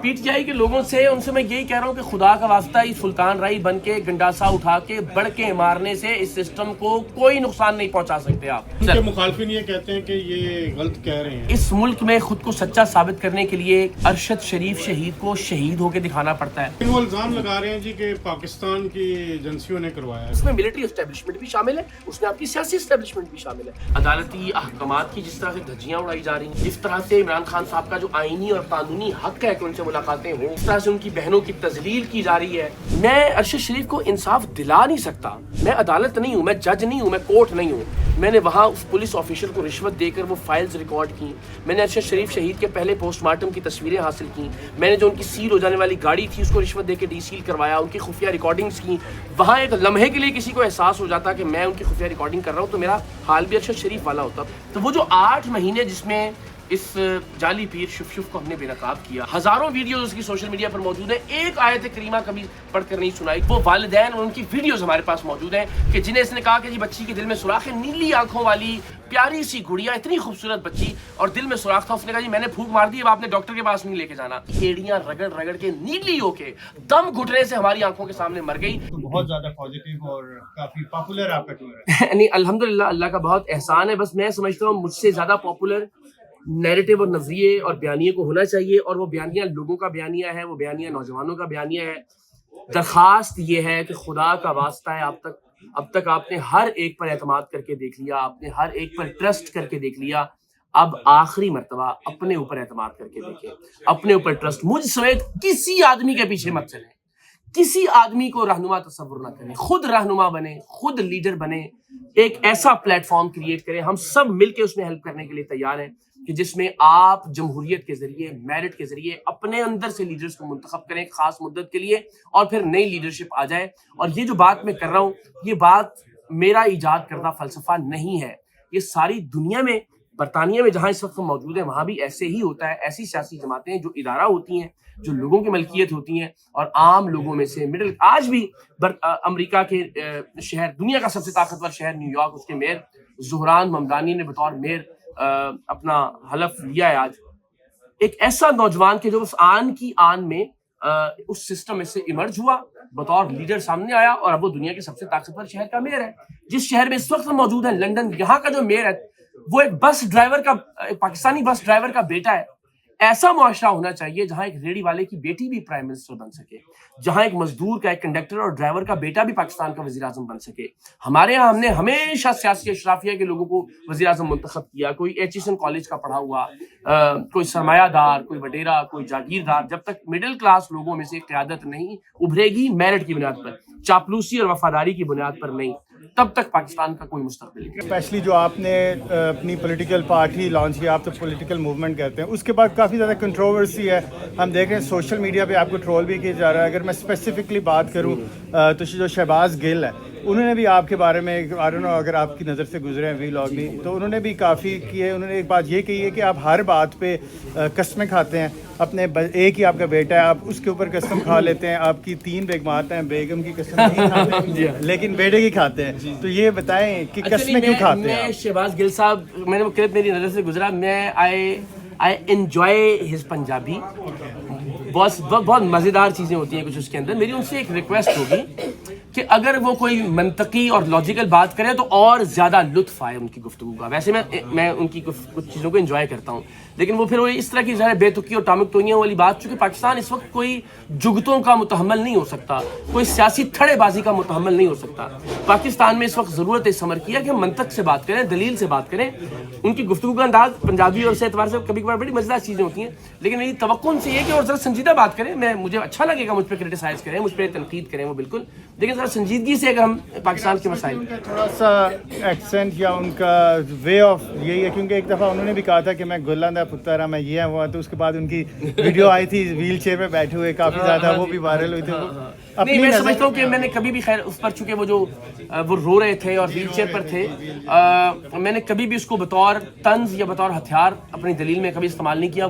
P T I کے لوگوں سے ان سے میں یہی کہہ رہا ہوں کہ خدا کا واسطہ اس سلطان رائی بن کے گنڈاسا اٹھا کے بڑھ کے مارنے سے اس سسٹم کو کوئی نقصان نہیں پہنچا سکتے آپ. ان کے مخالفین یہ کہتے ہیں کہ یہ غلط کہہ رہے ہیں. اس ملک میں خود کو سچا ثابت کرنے کے لیے ارشد شریف شہید کو شہید ہو کے دکھانا پڑتا ہے. وہ الزام لگا رہے ہیں جی کہ پاکستان کی ایجنسیوں نے کروایا ہے. اس میں ملٹری اسٹیبلشمنٹ بھی شامل ہے, اس میں آپ کی سیاسی اسٹیبلشمنٹ بھی شامل ہے. عدالتی احکامات کی جس طرح سے دھجیاں اڑائی جا رہی ہیں, جس طرح سے عمران خان صاحب کا جو آئینی اور قانونی حق ہے کہ ان سے ملاقاتیں ہوں, اس طرح سے ان کی بہنوں کی تذلیل کی جا رہی ہے. میں ارشد شریف کو انصاف دلا نہیں سکتا. میں عدالت نہیں ہوں, میں جج نہیں ہوں, میں کورٹ نہیں ہوں. میں نے وہاں اس پولیس آفیسر کو رشوت دے کر وہ فائلز ریکارڈ کی. میں نے ارشد شریف شہید کے پہلے پوسٹ مارٹم کی تصویریں حاصل کی. میں نے جو ان کی سیل ہو جانے والی گاڑی تھی اس کو رشوت دے کے ڈی سیل کروایا. ان کی خفیہ ریکارڈنگز کی. وہاں ایک لمحے کے لیے کسی کو احساس ہو جاتا کہ میں ان کی خفیہ ریکارڈنگ کر رہا ہوں تو میرا حال بھی ارشد شریف والا ہوتا. تو وہ جو 8 مہینے جس میں اس جعلی پیر شف کو ہم نے بے نقاب کیا, ہزاروں ویڈیوز اس کی سوشل میڈیا پر موجود ہیں, ایک آیت کریمہ کبھی پڑھ کر نہیں سنائی. وہ والدین اور ان کی ویڈیوز ہمارے پاس موجود ہیں کہ جنہیں اس نے کہا کہ جی بچی کے دل میں سوراخ ہے, نیلی آنکھوں والی پیاری سی گڑیا, اتنی خوبصورت بچی اور دل میں سوراخ تھا. اس نے کہا جی میں نے پھونک مار دی, اب آپ نے ڈاکٹر کے پاس نہیں لے کے جانا. ایڑیاں رگڑ رگڑ کے نیلی ہو کے دم گھٹنے سے ہماری آنکھوں کے سامنے مر گئی. تو بہت زیادہ پازیٹیو اور کافی پاپولر آپ کا ٹور ہے. نہیں الحمدللہ, اللہ کا بہت احسان ہے. بس میں سمجھتا ہوں مجھ سے زیادہ پاپولر نیریٹو اور نظریے اور بیانیے کو ہونا چاہیے, اور وہ بیانیہ لوگوں کا بیانیہ ہے, وہ بیانیہ نوجوانوں کا بیانیہ ہے. درخواست یہ ہے کہ خدا کا واسطہ ہے, اب تک آپ نے ہر ایک پر اعتماد کر کے دیکھ لیا, آپ نے ہر ایک پر ٹرسٹ کر کے دیکھ لیا. اب آخری مرتبہ اپنے اوپر اعتماد کر کے دیکھیں, اپنے اوپر ٹرسٹ. مجھ سمیت کسی آدمی کے پیچھے مت چلیں, کسی آدمی کو رہنما تصور نہ کریں, خود رہنما بنے, خود لیڈر بنے, ایک ایسا پلیٹ فارم کریٹ کریں. ہم سب مل کے اس میں ہیلپ کرنے کے لیے تیار ہیں کہ جس میں آپ جمہوریت کے ذریعے, میرٹ کے ذریعے اپنے اندر سے لیڈرز کو منتخب کریں خاص مدت کے لیے, اور پھر نئی لیڈرشپ آ جائے. اور یہ جو بات میں کر رہا ہوں, یہ بات میرا ایجاد کردہ فلسفہ نہیں ہے. یہ ساری دنیا میں, برطانیہ میں جہاں اس وقت موجود ہے وہاں بھی ایسے ہی ہوتا ہے. ایسی سیاسی جماعتیں جو ادارہ ہوتی ہیں, جو لوگوں کی ملکیت ہوتی ہیں, اور عام لوگوں میں سے مڈل, آج بھی امریکہ کے شہر, دنیا کا سب سے طاقتور شہر نیو یارک, اس کے میئر زہران ممدانی نے بطور میئر اپنا حلف لیا ہے. آج ایک ایسا نوجوان کہ جو اس آن کی آن میں اس سسٹم میں سے ایمرج ہوا, بطور لیڈر سامنے آیا, اور اب وہ دنیا کے سب سے طاقتور شہر کا میئر ہے. جس شہر میں اس وقت موجود ہے لندن, یہاں کا جو میئر ہے وہ ایک بس ڈرائیور کا, پاکستانی بس ڈرائیور کا بیٹا ہے. ایسا معاشرہ ہونا چاہیے جہاں ایک ریڑھی والے کی بیٹی بھی پرائم منسٹر بن سکے, جہاں ایک مزدور کا, ایک کنڈکٹر اور ڈرائیور کا بیٹا بھی پاکستان کا وزیر اعظم بن سکے. ہمارے یہاں ہم نے ہمیشہ سیاسی اشرافیہ کے لوگوں کو وزیر اعظم منتخب کیا. کوئی ایچیسن کالج کا پڑھا ہوا, کوئی سرمایہ دار, کوئی وڈیرا, کوئی جاگیردار. جب تک مڈل کلاس لوگوں میں سے قیادت نہیں ابھرے گی میرٹ کی بنیاد پر, چاپلوسی اور وفاداری کی بنیاد پر نہیں, تب تک پاکستان کا کوئی مستقبل نہیں. اسپیشلی جو آپ نے اپنی پولیٹیکل پارٹی لانچ کی, آپ تو پولیٹیکل موومنٹ کہتے ہیں, اس کے بعد کافی زیادہ کنٹروورسی ہے. ہم دیکھ رہے ہیں سوشل میڈیا پہ آپ کو ٹرول بھی کیا جا رہا ہے. اگر میں اسپیسیفکلی بات کروں تو جو شہباز گل ہے, انہوں نے بھی آپ کے بارے میں, اگر آپ کی نظر سے گزرے ہیں وی لاگ میں, تو انہوں نے بھی کافی کیے. انہوں نے ایک بات یہ کہی ہے کہ آپ ہر بات پہ قسمیں کھاتے ہیں. اپنے ایک ہی آپ کا بیٹا ہے, آپ اس کے اوپر قسم کھا لیتے ہیں. آپ کی 3 بیگمات ہیں, بیگم کی قسم نہیں کھاتے لیکن بیٹے کی کھاتے ہیں. تو یہ بتائیں کہ قسمیں کیوں کھاتے ہیں؟ شہباز گل صاحب, میں نے وہ کلپ میری نظر سے گزرا, میں آئی انجوائے ہز پنجابی. بہت مزیدار چیزیں ہوتی ہیں کچھ اس کے اندر. میری ان سے ایک ریکویسٹ ہوگی کہ اگر وہ کوئی منطقی اور لاجیکل بات کرے تو اور زیادہ لطف آئے ان کی گفتگو کا. ویسے میں ان کی کچھ چیزوں کو انجوائے کرتا ہوں, لیکن وہ پھر وہ اس طرح کی ظاہر بے تکی اور ٹامک ٹوئیاں والی بات, چونکہ پاکستان اس وقت کوئی جگتوں کا متحمل نہیں ہو سکتا, کوئی سیاسی تھڑے بازی کا متحمل نہیں ہو سکتا. پاکستان میں اس وقت ضرورت ہے اس عمر کی ہے کہ ہم منطق سے بات کریں, دلیل سے بات کریں. ان کی گفتگو کا انداز پنجابی اور اس اعتبار سے کبھی کبھار بڑی مزیدار چیزیں ہوتی ہیں, لیکن میری توقع ان سے یہ کہ اور ذرا سنجیدہ بات کریں. مجھے اچھا لگے گا مجھ پہ کرٹیسائز کریں, مجھ پہ تنقید کریں, وہ بالکل, لیکن ذرا سنجیدگی سے اگر ہم پاکستان کے مسائل, تھوڑا سا ایکسنٹ یا ان کا وے آف یہی ہے. کیونکہ ایک دفعہ انہوں نے بھی کہا تھا کہ میں گلاندا پترا, میں یہ ہوا, تو اس کے بعد ان کی ویڈیو آئی تھی ویل چیئر پہ بیٹھے ہوئے, کافی زیادہ وہ بھی وائرل ہوئی تھی. نہیں, میں سمجھتا ہوں کہ میں نے کبھی بھی خیر اس پر, چونکہ وہ رو رہے تھے اور ویل چیئر پر تھے, میں نے کبھی بھی اس کو بطور طنز یا بطور ہتھیار اپنی دلیل میں کبھی استعمال نہیں کیا.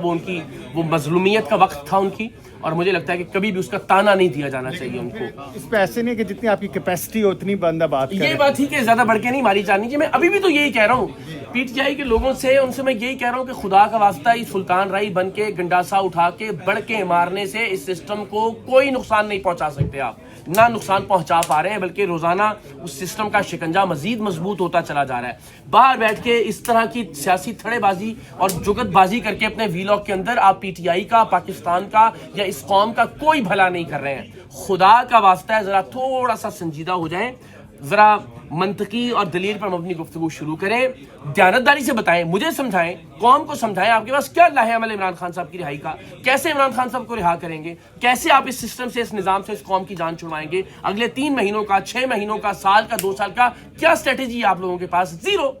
وہ مظلومیت کا وقت تھا ان کی, اور مجھے لگتا ہے کہ کبھی بھی اس کا تانا نہیں دیا جانا چاہیے ان کو. اس پہ ایسے نہیں کہ جتنی جتنی آپ کی کیپیسٹی ہو اتنی بندہ بات کرے. یہ بات ٹھیک ہے, زیادہ بڑھ کے نہیں ماری جانی چاہیے. میں ابھی بھی تو یہی کہہ رہا ہوں پی ٹی آئی کے لوگوں سے, ان سے میں یہی کہہ رہا ہوں کہ خدا کا واسطہ اس سلطان رائی بن کے گنڈاسا اٹھا کے بڑھ کے مارنے سے اس سسٹم کو کوئی نقصان نہیں پہنچا سکتے آپ. نہ نقصان پہنچا پا رہے ہیں, بلکہ روزانہ اس سسٹم کا شکنجہ مزید مضبوط ہوتا چلا جا رہا ہے. باہر بیٹھ کے اس طرح کی سیاسی تھڑے بازی اور جگت بازی کر کے اپنے ویلاگ کے اندر آپ پی ٹی آئی کا, پاکستان کا یا اس قوم کا کوئی بھلا نہیں کر رہے ہیں. خدا کا واسطہ ہے ذرا تھوڑا سا سنجیدہ ہو جائیں, ذرا منطقی اور دلیل پر مبنی گفتگو شروع کریں, دیانتداری سے بتائیں, مجھے سمجھائیں, قوم کو سمجھائیں آپ کے پاس کیا لاہے عمل عمران خان صاحب کی رہائی کا, کیسے عمران خان صاحب کو رہا کریں گے, کیسے آپ اس سسٹم سے, اس نظام سے اس قوم کی جان چھڑوائیں گے. اگلے 3 مہینوں کا, 6 مہینوں کا, سال کا, 2 سال کا کیا اسٹریٹجی ہے آپ لوگوں کے پاس؟ زیرو.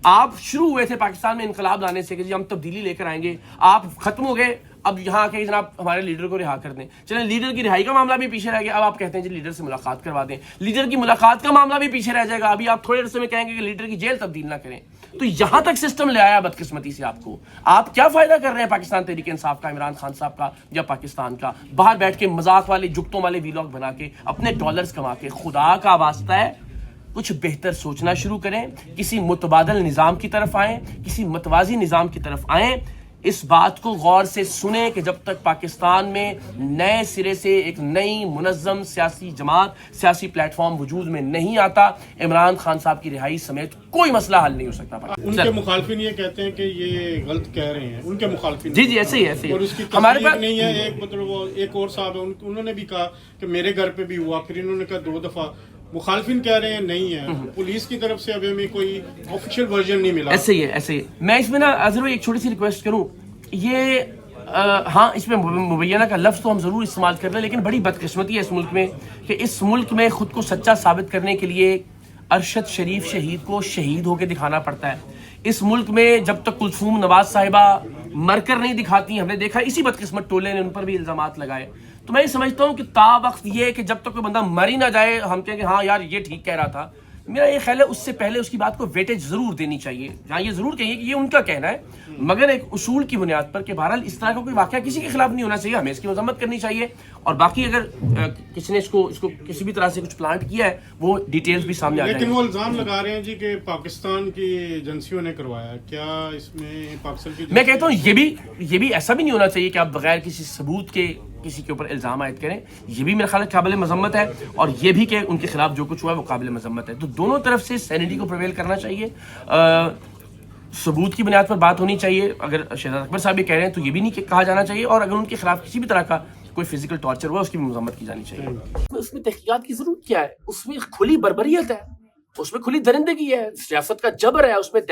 آپ شروع ہوئے تھے پاکستان میں انقلاب لانے سے کہ جی ہم تبدیلی لے کر آئیں گے, آپ ختم ہو گئے. اب یہاں آ کے جناب ہمارے لیڈر کو رہا کر دیں, چلیں لیڈر کی رہائی کا معاملہ بھی پیچھے رہ گیا, اب آپ کہتے ہیں جی لیڈر سے ملاقات کروا دیں, لیڈر کی ملاقات کا معاملہ بھی پیچھے رہ جائے گا, ابھی آپ تھوڑے عرصے میں کہیں گے کہ لیڈر کی جیل تبدیل نہ کریں. تو یہاں تک سسٹم لے آیا بدقسمتی سے آپ کو. آپ کیا فائدہ کر رہے ہیں پاکستان تحریک انصاف کا, عمران خان صاحب کا یا پاکستان کا؟ باہر بیٹھ کے مذاق والے جگتوں والے ویلاگ بنا کے اپنے ڈالرز کما کے. خدا کا واسطہ ہے کچھ بہتر سوچنا شروع کریں, کسی متبادل نظام کی طرف آئیں, کسی متوازی نظام کی طرف آئیں. اس بات کو غور سے سنیں کہ جب تک پاکستان میں نئے سرے سے ایک نئی منظم سیاسی جماعت, سیاسی پلیٹ فارم وجود میں نہیں آتا, عمران خان صاحب کی رہائی سمیت کوئی مسئلہ حل نہیں ہو سکتا. ان کے مخالفین یہ کہتے ہیں کہ یہ غلط کہہ رہے ہیں, ان کے مخالفین. جی ایسے ہی ایسے اور اس کی ہمارے پاس نہیں ہے. ایک مطلب وہ ایک اور صاحب ہے, انہوں نے بھی کہا کہ میرے گھر پہ بھی ہوا, پھر انہوں نے کہا 2 دفعہ. مخالفین کہہ رہے ہیں نہیں ہے, پولیس کی طرف سے ابھی ہمیں کوئی آفیشیل ورژن نہیں ملا. ایسے ہی ہے ایسے ہی. میں اس میں نا اظہر ایک چھوٹی سی ریکویسٹ کروں, یہ ہاں اس میں مبینہ کا لفظ تو ہم ضرور استعمال کر لیں, لیکن بڑی بدقسمتی ہے اس ملک میں کہ اس ملک میں خود کو سچا ثابت کرنے کے لیے ارشد شریف شہید کو شہید ہو کے دکھانا پڑتا ہے. اس ملک میں جب تک کلثوم نواز صاحبہ مر کر نہیں دکھاتی, ہم نے دیکھا اسی بدقسمت ٹولے نے ان پر بھی الزامات لگائے. تو میں یہ سمجھتا ہوں کہ تا وقت یہ کہ جب تک کوئی بندہ مر ہی نہ جائے ہم کہیں کہ ہاں یار یہ ٹھیک کہہ رہا تھا, میرا یہ خیال ہے اس سے پہلے اس کی بات کو ویٹیج ضرور دینی چاہیے. جہاں یہ ضرور کہیے کہ یہ ان کا کہنا ہے, مگر ایک اصول کی بنیاد پر کہ بہرحال اس طرح کا کوئی واقعہ کسی کے خلاف نہیں ہونا چاہیے, ہمیں اس کی مذمت کرنی چاہیے. اور باقی اگر کسی نے اس کو کسی بھی طرح سے کچھ پلانٹ کیا ہے وہ ڈیٹیلز بھی سامنے آ جائیں. لیکن وہ الزام لگا رہے ہیں جی کہ پاکستان کی ایجنسیوں نے کروایا. کیا اس میں پاکستان کی, میں کہتا ہوں یہ بھی ایسا بھی نہیں ہونا چاہیے کہ آپ بغیر کسی ثبوت کے کسی کے اوپر الزام عائد کریں. یہ بھی میرا خیال ہے قابل مذمت ہے, اور یہ بھی کہ ان کے خلاف جو کچھ ہوا ہے وہ قابل مذمت ہے. تو دونوں طرف سے سینیٹی کو پرویل کرنا چاہیے, ثبوت کی بنیاد پر بات ہونی چاہیے. اگر شہزاد اکبر صاحب بھی کہہ رہے ہیں تو یہ بھی نہیں کہا جانا چاہیے, اور اگر ان کے خلاف کسی بھی طرح کا کوئی فزیکل ٹارچر ہوا اس کی بھی مذمت کی جانی چاہیے. اس میں تحقیقات کی ضرورت کیا ہے؟ اس میں کھلی بربریت ہے, اس میں کھلی درندگی ہے, ریاست کا جبر ہے, اس میں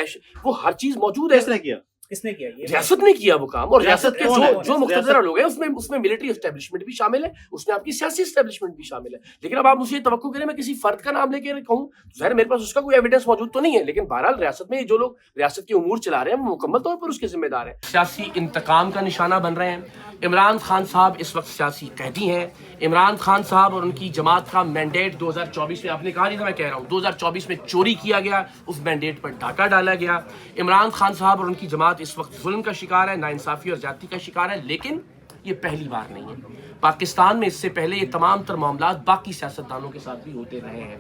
وہ ہر چیز موجود ہے. کس نے کیا یہ؟ ریاست نے کیا وہ کام, اور ریاست کے جو مقتدر لوگ ہیں اس میں ملٹری اسٹیبلشمنٹ بھی شامل ہے, اس میں آپ کی سیاسی اسٹیبلشمنٹ بھی شامل ہے. لیکن اب آپ مجھے یہ توقع کریں میں کسی فرد کا نام لے کے کہوں, ظاہر میرے پاس اس کا کوئی ایویڈنس موجود تو نہیں ہے, لیکن بہرحال ریاست میں جو لوگ ریاست کے امور چلا رہے ہیں وہ مکمل طور پر اس کے ذمہ دار ہیں. سیاسی انتقام کا نشانہ بن رہے ہیں. عمران خان صاحب اس وقت سیاسی قیدی ہیں. عمران خان صاحب اور ان کی جماعت کا مینڈیٹ 2024 میں, آپ نے کہا نہیں تھا میں کہہ رہا ہوں, 2024 میں چوری کیا گیا, اس مینڈیٹ پر ڈاکہ ڈالا گیا. عمران خان صاحب اور ان کی جماعت اس وقت ظلم کا شکار ہے, ناانصافی اور زیادتی کا شکار ہے. لیکن یہ پہلی بار نہیں ہے. پاکستان میں اس سے پہلے یہ تمام تر معاملات باقی سیاستدانوں کے ساتھ بھی ہوتے رہے ہیں.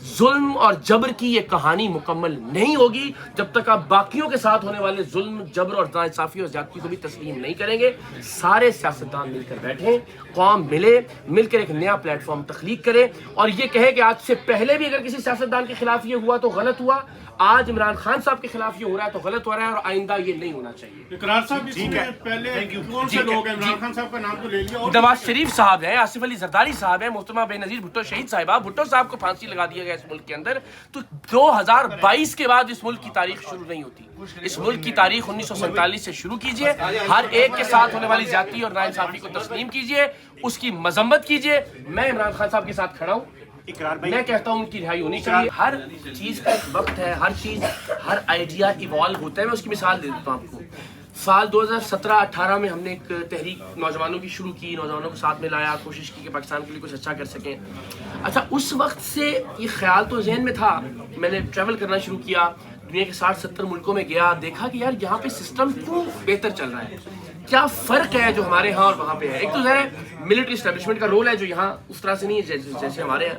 ظلم اور جبر کی یہ کہانی مکمل نہیں ہوگی جب تک آپ باقیوں کے ساتھ ہونے والے ظلم, جبر اور ناانصافی اور زیادتی کو بھی تسلیم نہیں کریں گے. سارے سیاستدان مل کر بیٹھیں, قوم مل کر ایک نیا پلیٹ فارم تخلیق کرے, اور یہ کہے کہ آج سے پہلے بھی اگر کسی سیاستدان کے خلاف یہ ہوا تو غلط ہوا, آج عمران خان صاحب کے خلاف یہ ہو رہا ہے تو غلط ہو رہا ہے, اور آئندہ یہ نہیں ہونا چاہیے. اقرار صاحب اس میں پہلے کون سے لوگ ہیں؟ عمران خان صاحب کا نام تو لے لیا, نواز شریف صاحب ہیں, آصف علی زرداری صاحب ہیں, محترمہ بے نظیر بھٹو شہید صاحبہ. بھٹو صاحب کو پھانسی لگا دیا گیا اس ملک کے اندر. تو 2022 کے بعد اس ملک کی تاریخ شروع نہیں ہوتی. اس ملک کی تاریخ 1947 سے شروع کیجئے. ہر ایک کے ساتھ ہونے والی زیادتی اور ناانصافی کو تسلیم کیجئے, اس کی مذمت کیجئے. میں عمران خان صاحب کے ساتھ کھڑا ہوں, میں کہتا ہوں ان کی رہائی ہونی چاہیے. ہر چیز کا ایک وقت ہے, ہر آئیڈیا ایوالو ہوتا ہے. میں اس کی مثال دے دیتا ہوں آپ کو. سال 2017-18 میں ہم نے ایک تحریک نوجوانوں کی شروع کی, نوجوانوں کو ساتھ میں لایا, کوشش کی کہ پاکستان کے لیے کچھ اچھا کر سکیں. اچھا, اس وقت سے یہ خیال تو ذہن میں تھا, میں نے ٹریول کرنا شروع کیا, دنیا کے 60-70 ملکوں میں گیا, دیکھا کہ یار یہاں پہ سسٹم کیوں بہتر چل رہا ہے, کیا فرق ہے جو ہمارے ہاں اور وہاں پہ ہے. ایک تو ظاہر ہے ملٹری اسٹیبلشمنٹ کا رول ہے جو یہاں اس طرح سے نہیں ہے جیسے ہمارے ہیں.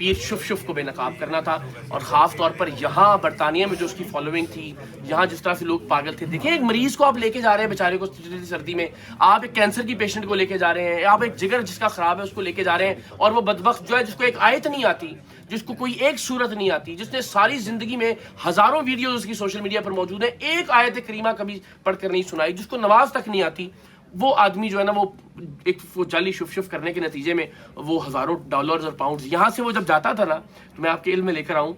پیر شف شف کو بے نقاب کرنا تھا، اور خاص طور پر یہاں برطانیہ میں جو اس کی فالوئنگ تھی، یہاں جس طرح سے لوگ پاگل تھے. دیکھیں ایک مریض کو آپ لے کے جا رہے ہیں بیچارے کو سردی میں، آپ ایک کینسر کی پیشنٹ کو لے کے جا رہے ہیں، آپ ایک جگر جس کا خراب ہے اس کو لے کے جا رہے ہیں، اور وہ بدبخت جو ہے جس کو ایک آیت نہیں آتی، جس کو کوئی ایک صورت نہیں آتی، جس نے ساری زندگی میں ہزاروں ویڈیوز اس کی سوشل میڈیا پر موجود ہیں، ایک آیت کریمہ کبھی پڑھ کر نہیں سنائی، جس کو نماز تک نہیں آتی، وہ آدمی جو ہے نا وہ جعلی شف شف کرنے کے نتیجے میں وہ ہزاروں ڈالرز اور پاؤنڈز یہاں سے وہ جب جاتا تھا نا، تو میں آپ کے علم میں لے کر آؤں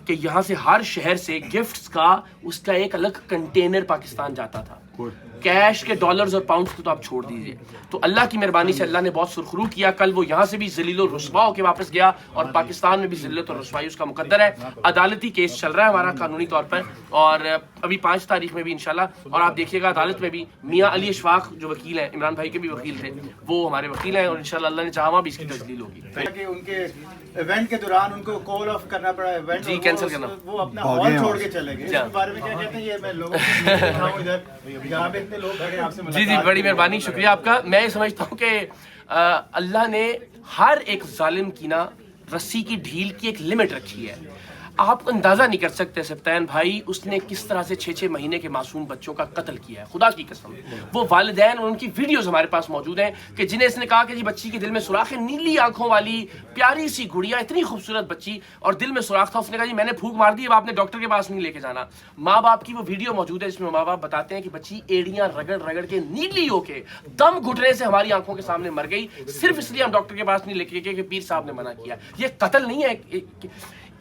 کہ یہاں سے ہر شہر سے گفٹس کا اس کا ایک الگ کنٹینر پاکستان جاتا تھا. کیش کے ڈالرز اور پاؤنڈز کو تو آپ چھوڑ دیجئے. تو اللہ کی مہربانی سے اللہ نے بہت سرخرو کیا. کل وہ یہاں سے بھی ذلیل و رسوا ہو کے واپس گیا، اور پاکستان میں بھی ذلت اور رسوائی اس کا مقدر ہے. عدالتی کیس چل رہا ہے ہمارا قانونی طور پر، اور ابھی 5 تاریخ میں بھی انشاءاللہ، اور آپ دیکھیے گا عدالت میں بھی میاں علی اشفاق جو وکیل ہیں، عمران بھائی کے بھی وکیل تھے، وہ ہمارے وکیل ہیں، اور انشاءاللہ اللہ نے چاہا بھی اس کی تجلیل ہوگی. ان کے ایونٹ کے دوران ان کو کال آف کرنا پڑا، ایونٹ جی کینسل کرنا، وہ اپنا ہال چھوڑ کے چلے گئے. اس کے بارے میں کیا کہتے ہیں؟ یہ میں لوگوں کو ادھر یہاں پہ اتنے لوگ کھڑے ہیں آپ سے ملاقات. جی بڑی مہربانی، شکریہ آپ کا. میں یہ سمجھتا ہوں کہ اللہ نے ہر ایک ظالم کی نا رسی کی ڈھیل کی ایک لمٹ رکھی ہے. آپ اندازہ نہیں کر سکتے سبطین بھائی اس نے کس طرح سے 6 مہینے کے معصوم بچوں کا قتل کیا ہے، خدا کی قسم. وہ والدین اور ان کی ویڈیوز ہمارے پاس موجود ہیں کہ جنہیں اس نے کہا کہ جی بچی کے دل میں سوراخ ہے، نیلی آنکھوں والی پیاری سی گڑیا، اتنی خوبصورت بچی، اور دل میں سوراخ تھا. اس نے کہا جی میں نے پھونک مار دی، اب آپ نے ڈاکٹر کے پاس نہیں لے کے جانا. ماں باپ کی وہ ویڈیو موجود ہے جس میں ماں باپ بتاتے ہیں کہ بچی ایڑیاں رگڑ رگڑ کے نیلی ہو کے دم گھٹنے سے ہماری آنکھوں کے سامنے مر گئی، صرف اس لیے ہم ڈاکٹر کے پاس نہیں لے کے گئے کہ پیر صاحب نے منع کیا. یہ قتل نہیں ہے.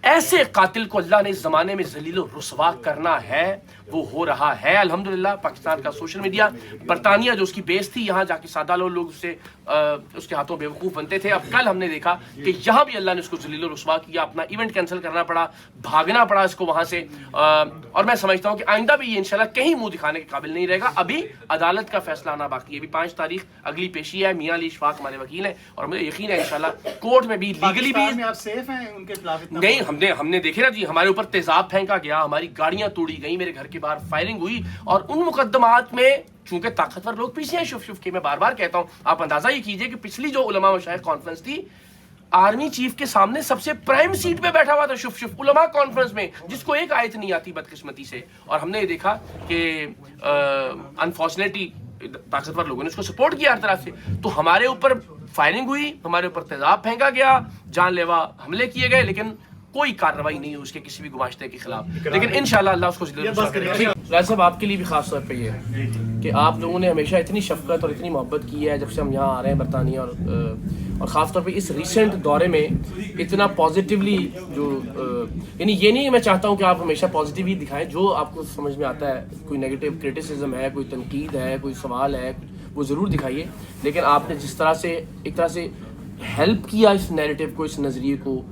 ایسے قاتل کو اللہ نے اس زمانے میں ذلیل و رسوا کرنا ہے، وہ ہو رہا ہے الحمدللہ. پاکستان کا سوشل میڈیا، برطانیہ جو اس کی بیس تھی، یہاں جا کے سادہ لوگ اس کے ہاتھوں بیوقوف بنتے تھے. اب کل ہم نے دیکھا کہ یہاں بھی اللہ نے اس کو ذلیل و رسوا کیا، اپنا ایونٹ کینسل کرنا پڑا، بھاگنا پڑا اس کو وہاں سے. اور میں سمجھتا ہوں کہ آئندہ بھی یہ انشاءاللہ کہیں منہ دکھانے کے قابل نہیں رہے گا. ابھی عدالت کا فیصلہ آنا باقی ہے. ابھی 5 تاریخ اگلی پیشی ہے. میاں علی اشفاق ہمارے وکیل ہیں، اور مجھے یقین ہے انشاءاللہ کورٹ میں بھی لیگلی بھی آپ سیف ہیں ان کے خلاف؟ نہیں، ہم نے دیکھے نا جی، ہمارے اوپر تیزاب پھینکا گیا، ہماری گاڑیاں توڑی گئی، میرے گھر کے باہر فائرنگ ہوئی، اور ان مقدمات میں چونکہ طاقتور لوگ پیچھے ہیں شف شف کے. میں بار بار کہتا ہوں، آپ اندازہ یہ کیجئے کہ پچھلی جو علماء مشائخ کانفرنس تھی، آرمی چیف کے سامنے سب سے پرائم سیٹ پہ بیٹھا ہوا تھا شف شف علماء کانفرنس میں، جس کو ایک آیت نہیں آتی بدقسمتی سے. اور ہم نے یہ دیکھا کہ انفارچونیٹلی طاقتور لوگوں نے اس کو سپورٹ کیا ہر طرف سے. تو ہمارے اوپر فائرنگ ہوئی، ہمارے اوپر تیزاب پھینکا گیا، جان لیوا حملے کیے گئے، لیکن کوئی کارروائی نہیں ہوئی اس کے کسی بھی گماشتے کے خلاف. لیکن انشاءاللہ اللہ اس کو راج صاحب آپ کے لیے بھی خاص طور پہ یہ ہے کہ آپ لوگوں نے ہمیشہ اتنی شفقت اور اتنی محبت کی ہے جب سے ہم یہاں آ رہے ہیں برطانیہ، اور خاص طور پہ اس ریسنٹ دورے میں اتنا پازیٹیولی جو یعنی یہ نہیں کہ میں چاہتا ہوں کہ آپ ہمیشہ پازیٹیو ہی دکھائیں، جو آپ کو سمجھ میں آتا ہے، کوئی نیگیٹو کرٹیسزم ہے، کوئی تنقید ہے، کوئی سوال ہے، وہ ضرور دکھائیے. لیکن آپ نے جس طرح سے ایک طرح سے ہیلپ کیا اس نیریٹو کو، اس نظریے کو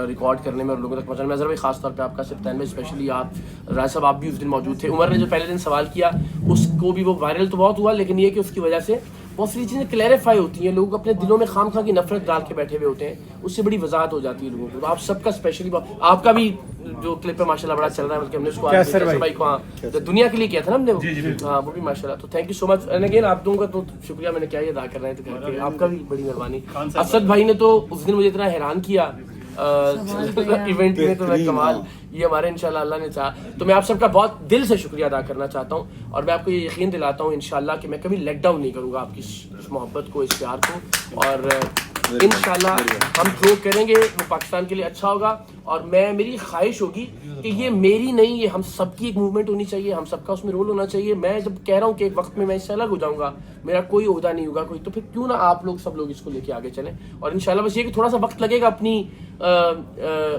ریکارڈ کرنے میں اور لوگوں تک پہنچانے میں، اظہر بھائی خاص طور پہ آپ کا، سبطین میں اسپیشلی آپ، راج صاحب آپ بھی اس دن موجود تھے. عمر نے جو پہلے دن سوال کیا اس کو بھی وہ وائرل تو بہت ہوا، لیکن یہ کہ اس کی وجہ سے بہت ساری چیزیں کلیریفائی ہوتی ہیں، لوگ اپنے دلوں میں خام خواہ کی نفرت ڈال کے بیٹھے ہوئے ہوتے ہیں، اس سے بڑی وضاحت ہو جاتی ہے لوگوں کو. تو آپ سب کا اسپیشلی آپ کا بھی جو کلپ ہے ماشاءاللہ بڑا چل رہا ہے، بلکہ ہم نے اس کو کیسر بھائی کو دنیا کے لیے کیا تھا نا ہم نے، ہاں وہ بھی ماشاءاللہ. تو thank you so much and again. آپ دونوں کا تو شکریہ، میں نے کیا یہ ادا کرنا ہے، تو آپ کا بھی بڑی مہربانی. اسد بھائی نے تو اس دن مجھے اتنا حیران کیا ایونٹ میں، تو میں کمال، یہ ہمارے انشاءاللہ اللہ نے چاہا. تو میں آپ سب کا بہت دل سے شکریہ ادا کرنا چاہتا ہوں، اور میں آپ کو یہ یقین دلاتا ہوں انشاءاللہ کہ میں کبھی لیٹ ڈاؤن نہیں کروں گا آپ کی اس محبت کو، اس پیار کو، اور انشاءاللہ ہم جو کریں گے وہ پاکستان کے لیے اچھا ہوگا. اور میری خواہش ہوگی کہ یہ میری نہیں، یہ ہم سب کی ایک موومنٹ ہونی چاہیے، ہم سب کا اس میں رول ہونا چاہیے. میں جب کہہ رہا ہوں کہ ایک وقت میں اس سے الگ ہو جاؤں گا، میرا کوئی عہدہ نہیں ہوگا کوئی، تو پھر کیوں نہ آپ لوگ سب لوگ اس کو لے کے آگے چلیں. اور انشاءاللہ بس یہ کہ تھوڑا سا وقت لگے گا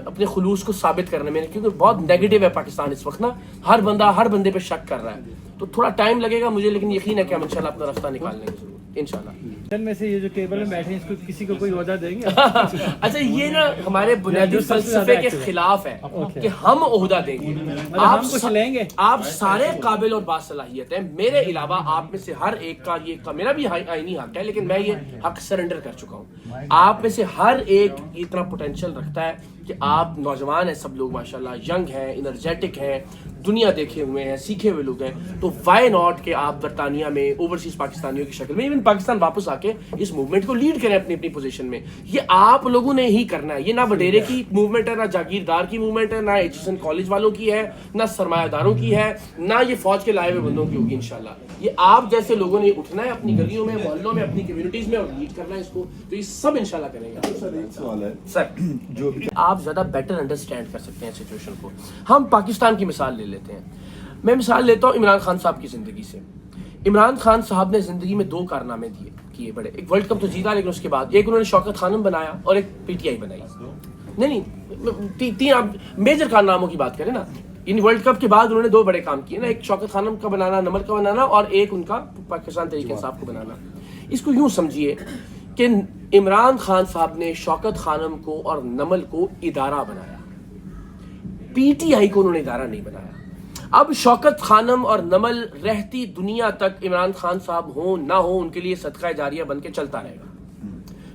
اپنے خلوص کو ثابت کرنے میں، کیونکہ بہت نیگیٹو ہے پاکستان اس وقت نا، ہر بندے پہ شک کر رہا ہے، تو تھوڑا ٹائم لگے گا مجھے، لیکن یقین ہے کہ ہم انشاءاللہ اپنا راستہ نکال لیں گے ضرور انشاءاللہ. میں سے یہ جو ٹیبل میں بیٹھے ہیں اس کو کسی کو کوئی عہدہ دیں گے؟ اچھا یہ نا ہمارے بنیادی فلسفے کے خلاف ہے کہ ہم عہدہ دیں گے. ہم کچھ لیں گے؟ آپ سارے قابل اور باصلاحیت ہیں، میرے علاوہ آپ میں سے ہر ایک کا یہ میرا بھی آئینی حق ہے، لیکن میں یہ حق سرنڈر کر چکا ہوں. آپ میں سے ہر ایک اتنا پوٹینشیل رکھتا ہے کہ کہ آپ نوجوان ہیں سب لوگ ماشاءاللہ، ینگ ہیں، انرجیٹک ہیں، دنیا دیکھے ہوئے ہیں، سیکھے ہوئے لوگ ہیں، تو وائی ناٹ کہ آپ برطانیہ میں اوورسیز پاکستانیوں کی شکل میں ایون پاکستان واپس آ کے اس موومنٹ کو لیڈ کریں اپنی اپنی پوزیشن میں. یہ آپ لوگوں نے ہی کرنا ہے. یہ نہ وڈیرے کی موومنٹ ہے، نہ جاگیردار کی موومنٹ ہے، نہ ایجوکیشن کالج والوں کی ہے، نہ سرمایہ داروں کی ہے، نہ یہ فوج کے لائے ہوئے بندوں کی ہوگی انشاءاللہ. یہ آپ جیسے لوگوں نے اٹھنا ہے اپنی گلیوں میں، محلوں میں، اپنی کمیونٹیز میں اور لیڈ کرنا ہے اس کو. تو یہ سب انشاءاللہ کریں گے. سر ایک سوال ہے سر جو آپ زیادہ بیٹر انڈرسٹینڈ کر سکتے ہیں سچویشن کو. ہم پاکستان کی مثال لے لیتے ہیں. میں مثال لیتا ہوں عمران خان صاحب کی زندگی سے. عمران خان صاحب نے زندگی میں 2 کارنامے کیے بڑے. ایک ورلڈ کپ تو جیتا، لیکن اس کے بعد ایک انہوں نے شوکت خانم بنایا اور ایک پی ٹی آئی بنائی. نہیں 3 آپ میجر کارناموں کی بات کریں نا. ان ورلڈ کپ کے بعد انہوں نے 2 بڑے کام کیے نا، ایک شوکت خانم کا بنانا، نمل کا بنانا، اور ایک ان کا پاکستان تحریک انصاف کو بنانا. اس کو یوں سمجھیے کہ عمران خان صاحب نے شوکت خانم کو اور نمل کو ادارہ بنایا، پی ٹی آئی کو انہوں نے ادارہ نہیں بنایا. اب شوکت خانم اور نمل رہتی دنیا تک عمران خان صاحب ہوں نہ ہوں ان کے لیے صدقہ جاریہ بن کے چلتا رہے گا.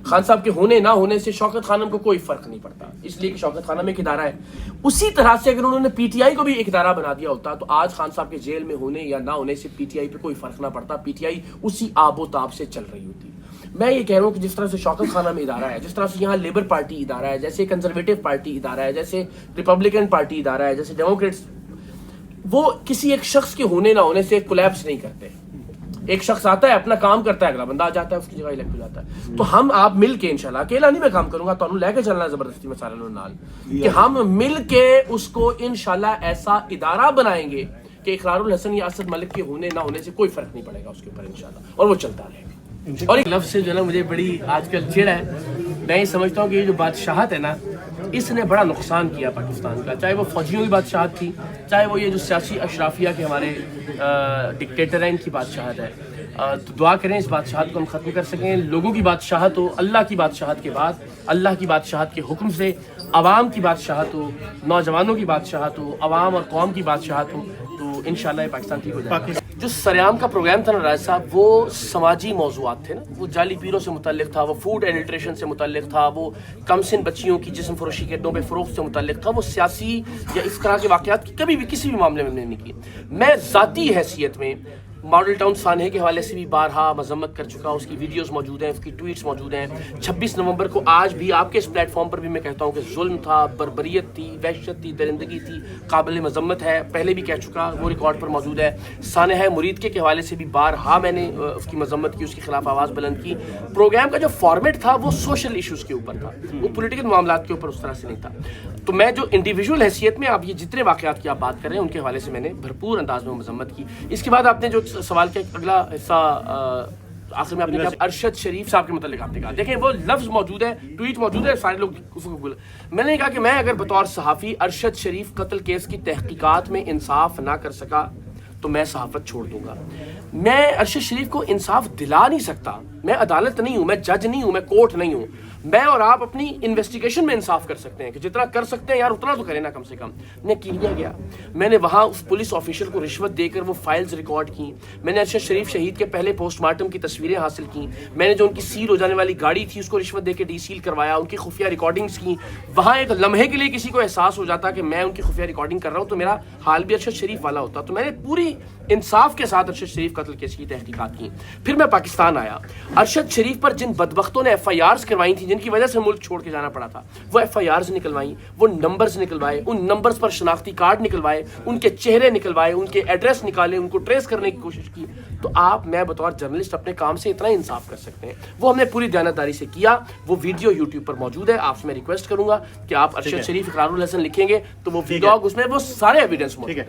خان صاحب کے ہونے نہ ہونے سے شوکت خانم کو کوئی فرق نہیں پڑتا، اس لیے کہ شوکت خانم ایک ادارہ ہے. اسی طرح سے اگر انہوں نے پی ٹی آئی کو بھی ایک ادارہ بنا دیا ہوتا تو آج خان صاحب کے جیل میں ہونے یا نہ ہونے سے پی ٹی آئی پہ کوئی فرق نہ پڑتا. پی ٹی آئی اسی آب و تاب سے چل رہی ہوتی. میں یہ کہہ رہا ہوں کہ جس طرح سے شوکت خانم ادارہ ہے، جس طرح سے یہاں لیبر پارٹی ادارہ ہے، جیسے کنزرویٹو پارٹی ادارہ ہے، جیسے ریپبلکن پارٹی ادارہ ہے، جیسے ڈیموکریٹس، وہ کسی ایک شخص کے ہونے نہ ہونے سے کولیپس نہیں کرتے. ایک شخص آتا ہے، اپنا کام کرتا ہے، اگلا بندہ آ جاتا ہے، اس کی جگہ الیکٹ ہو جاتا ہے. تو ہم آپ مل کے انشاءاللہ، اکیلا نہیں میں کام کروں گا، تو لے کے چلنا زبردستی میں سارے لوگ نال، کہ ہم مل کے اس کو انشاءاللہ ایسا ادارہ بنائیں گے کہ اقرار الحسن یا اسد ملک کے ہونے نہ ہونے سے کوئی فرق نہیں پڑے گا اس کے اوپر انشاءاللہ، اور وہ چلتا رہے گا. اور ایک لفظ سے جو ہے نا مجھے بڑی آج کل چڑ ہے. میں یہ سمجھتا ہوں کہ یہ جو بادشاہت ہے نا، اس نے بڑا نقصان کیا پاکستان کا. چاہے وہ فوجیوں کی بادشاہت تھی، چاہے وہ یہ جو سیاسی اشرافیہ کے ہمارے ڈکٹیٹر ہیں ان کی بادشاہت ہے. تو دعا کریں اس بادشاہت کو ہم ختم کر سکیں. لوگوں کی بادشاہت ہو، اللہ کی بادشاہت کے بعد اللہ کی بادشاہت کے حکم سے عوام کی بادشاہت ہو، نوجوانوں کی بادشاہت ہو، عوام اور قوم کی بادشاہت ہو، تو انشاءاللہ یہ پاکستان ٹھیک ہو جائے گا. جو سریام کا پروگرام تھا نا راج صاحب، وہ سماجی موضوعات تھے نا. وہ جعلی پیروں سے متعلق تھا، وہ فوڈ ایڈلٹریشن سے متعلق تھا، وہ کم سن بچیوں کی جسم فروشی کے اڈوں پہ فروخت سے متعلق تھا. وہ سیاسی یا اس طرح کے واقعات کی کبھی بھی کسی بھی معاملے میں نہیں کی. میں ذاتی حیثیت میں ماڈل ٹاؤن سانحے کے حوالے سے بھی بارہا مذمت کر چکا. اس کی ویڈیوز موجود ہیں، اس کی ٹویٹس موجود ہیں. 26 نومبر کو آج بھی آپ کے اس پلیٹ فارم پر بھی میں کہتا ہوں کہ ظلم تھا، بربریت تھی، وحشت تھی، درندگی تھی، قابل مذمت ہے. پہلے بھی کہہ چکا، وہ ریکارڈ پر موجود ہے. سانحہ مرید کے حوالے سے بھی بارہا میں نے اس کی مذمت کی، اس کے خلاف آواز بلند کی. پروگرام کا جو فارمیٹ تھا وہ سوشل ایشوز کے اوپر تھا، وہ پولیٹیکل معاملات کے اوپر اس طرح سے نہیں تھا. تو میں جو انڈیویجول حیثیت میں آپ یہ جتنے واقعات کی آپ بات کر رہے ہیں ان کے حوالے سے میں نے بھرپور انداز میں مذمت کی. اس کے بعد آپ نے جو سوال کا اگلا حصہ آخر میں آپ نے کہا ارشد شریف صاحب کے متعلق آپ نے کہا، دیکھیں وہ لفظ موجود ہے، ٹویٹ موجود ہے، سارے لوگ میں نے کہا کہ میں اگر بطور صحافی ارشد شریف قتل کیس کی تحقیقات میں انصاف نہ کر سکا تو میں صحافت چھوڑ دوں گا. میں ارشد شریف کو انصاف دلا نہیں سکتا. میں عدالت نہیں ہوں، میں جج نہیں ہوں، میں کورٹ نہیں ہوں. میں اور آپ اپنی انویسٹیگیشن میں انصاف کر سکتے ہیں کہ جتنا کر سکتے ہیں یار اتنا تو کریں نا کم سے کم. میں کینیا گیا، میں نے وہاں اس پولیس آفیشر کو رشوت دے کر وہ فائلز ریکارڈ کی. میں نے ارشد شریف شہید کے پہلے پوسٹ مارٹم کی تصویریں حاصل کی. میں نے جو ان کی سیل ہو جانے والی گاڑی تھی اس کو رشوت دے کے ڈی سیل کروایا. ان کی خفیہ ریکارڈنگز کی. وہاں ایک لمحے کے لیے کسی کو احساس ہو جاتا کہ میں ان کی خفیہ ریکارڈنگ کر رہا ہوں تو میرا حال بھی ارشد شریف والا ہوتا. تو میں نے پوری انصاف کے ساتھ ارشد شریف قتل کیس کی تحقیقات کی. پھر میں پاکستان آیا. ارشد شریف پر جن بدبختوں نے ایف آئی آرز کروائی تھیں، جن کی وجہ سے ملک چھوڑ کے جانا پڑا تھا، وہ ایف آئی آرز نکلوائیں، وہ نمبرز نکلوائے، ان نمبرز پر شناختی کارڈ نکلوائے، ان کے چہرے نکلوائے، ان کے ایڈریس نکالے، ان کو ٹریس کرنے کی کوشش کی. تو آپ میں بطور جرنلسٹ اپنے کام سے اتنا انصاف کر سکتے ہیں. وہ ہم نے پوری دیانتداری سے کیا. وہ ویڈیو یوٹیوب پر موجود ہے. آپ سے میں ریکویسٹ کروں گا کہ آپ ارشد شریف اقرار الحسن لکھیں گے تو وہ ویڈیو اس میں وہ سارے ایویڈنس موجود ہیں.